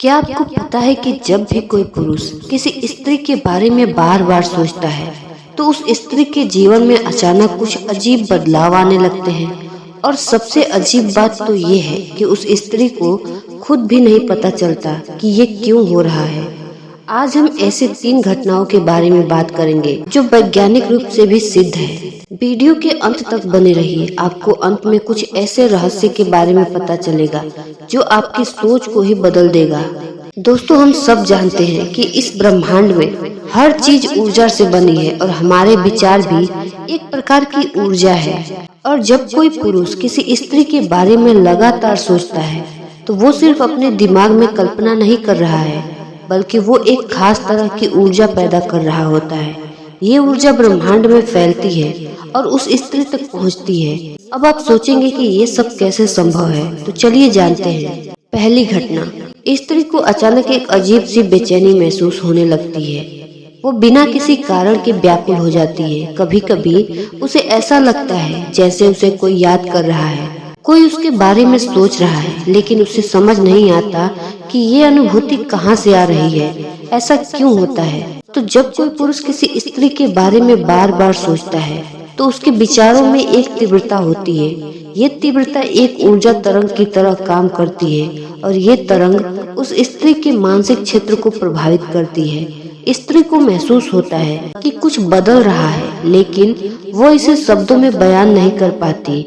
क्या आपको पता है कि जब भी कोई पुरुष किसी स्त्री के बारे में बार बार सोचता है तो उस स्त्री के जीवन में अचानक कुछ अजीब बदलाव आने लगते हैं। और सबसे अजीब बात तो ये है कि उस स्त्री को खुद भी नहीं पता चलता कि ये क्यों हो रहा है। आज हम ऐसे 3 घटनाओं के बारे में बात करेंगे जो वैज्ञानिक रूप से भी सिद्ध है। वीडियो के अंत तक बने रहिए, आपको अंत में कुछ ऐसे रहस्य के बारे में पता चलेगा जो आपकी सोच को ही बदल देगा। दोस्तों, हम सब जानते हैं कि इस ब्रह्मांड में हर चीज ऊर्जा से बनी है और हमारे विचार भी एक प्रकार की ऊर्जा है। और जब कोई पुरुष किसी स्त्री के बारे में लगातार सोचता है तो वो सिर्फ अपने दिमाग में कल्पना नहीं कर रहा है, बल्कि वो एक खास तरह की ऊर्जा पैदा कर रहा होता है। ये ऊर्जा ब्रह्मांड में फैलती है और उस स्त्री तक पहुंचती है। अब आप सोचेंगे कि ये सब कैसे संभव है, तो चलिए जानते हैं। पहली घटना, स्त्री को अचानक एक अजीब सी बेचैनी महसूस होने लगती है। वो बिना किसी कारण के व्याकुल हो जाती है। कभी कभी उसे ऐसा लगता है जैसे उसे कोई याद कर रहा है, कोई उसके बारे में सोच रहा है, लेकिन उसे समझ नहीं आता कि ये अनुभूति कहाँ से आ रही है, ऐसा क्यों होता है। तो जब कोई पुरुष किसी स्त्री के बारे में बार बार सोचता है तो उसके विचारों में एक तीव्रता होती है। ये तीव्रता एक ऊर्जा तरंग की तरह काम करती है और ये तरंग उस स्त्री के मानसिक क्षेत्र को प्रभावित करती है। स्त्री को महसूस होता है कि कुछ बदल रहा है, लेकिन वो इसे शब्दों में बयान नहीं कर पाती।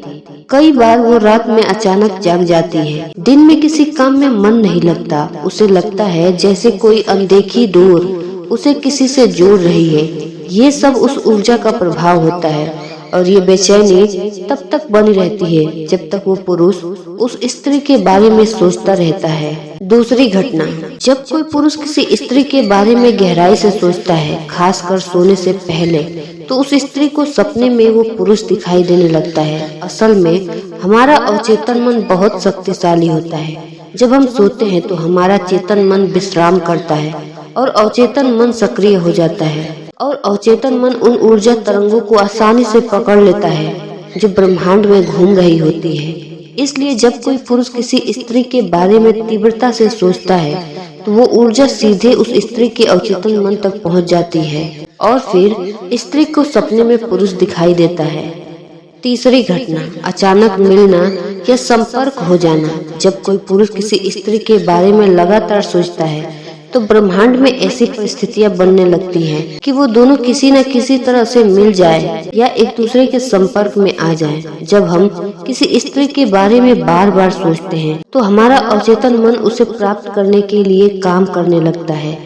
कई बार वो रात में अचानक जाग जाती है। दिन में किसी काम में मन नहीं लगता। उसे लगता है जैसे कोई अनदेखी डोर उसे किसी से जोड़ रही है। ये सब उस ऊर्जा का प्रभाव होता है और ये बेचैनी तब तक बनी रहती है जब तक वो पुरुष उस स्त्री के बारे में सोचता रहता है। दूसरी घटना, जब कोई पुरुष किसी स्त्री के बारे में गहराई से सोचता है, खासकर सोने से पहले, तो उस स्त्री को सपने में वो पुरुष दिखाई देने लगता है। असल में हमारा अवचेतन मन बहुत शक्तिशाली होता है। जब हम सोते हैं तो हमारा चेतन मन विश्राम करता है और अवचेतन मन सक्रिय हो जाता है। और अवचेतन मन उन ऊर्जा तरंगों को आसानी से पकड़ लेता है जो ब्रह्मांड में घूम रही होती है। इसलिए जब कोई पुरुष किसी स्त्री के बारे में तीव्रता से सोचता है तो वो ऊर्जा सीधे उस स्त्री के अवचेतन मन तक पहुंच जाती है और फिर स्त्री को सपने में पुरुष दिखाई देता है। तीसरी घटना, अचानक मिलना या संपर्क हो जाना। जब कोई पुरुष किसी स्त्री के बारे में लगातार सोचता है तो ब्रह्मांड में ऐसी परिस्थितियां बनने लगती हैं कि वो दोनों किसी न किसी तरह से मिल जाए या एक दूसरे के संपर्क में आ जाएं। जब हम किसी स्त्री के बारे में बार बार सोचते हैं तो हमारा अवचेतन मन उसे प्राप्त करने के लिए काम करने लगता है।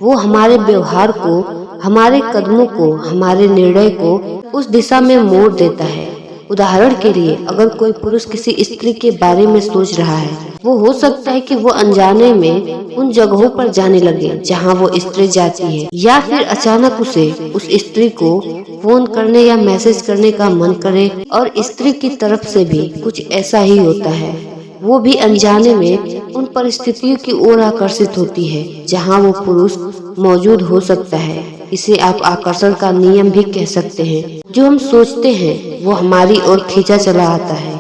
वो हमारे व्यवहार को, हमारे कदमों को, हमारे निर्णय को उस दिशा में मोड़ देता है। उदाहरण के लिए, अगर कोई पुरुष किसी स्त्री के बारे में सोच रहा है, वो हो सकता है कि वो अनजाने में उन जगहों पर जाने लगे जहां वो स्त्री जाती है, या फिर अचानक उसे उस स्त्री को फोन करने या मैसेज करने का मन करे। और स्त्री की तरफ से भी कुछ ऐसा ही होता है। वो भी अनजाने में उन परिस्थितियों की ओर आकर्षित होती है जहां वो पुरुष मौजूद हो सकता है। इसे आप आकर्षण का नियम भी कह सकते हैं। जो हम सोचते हैं वो हमारी ओर खींचा चला आता है।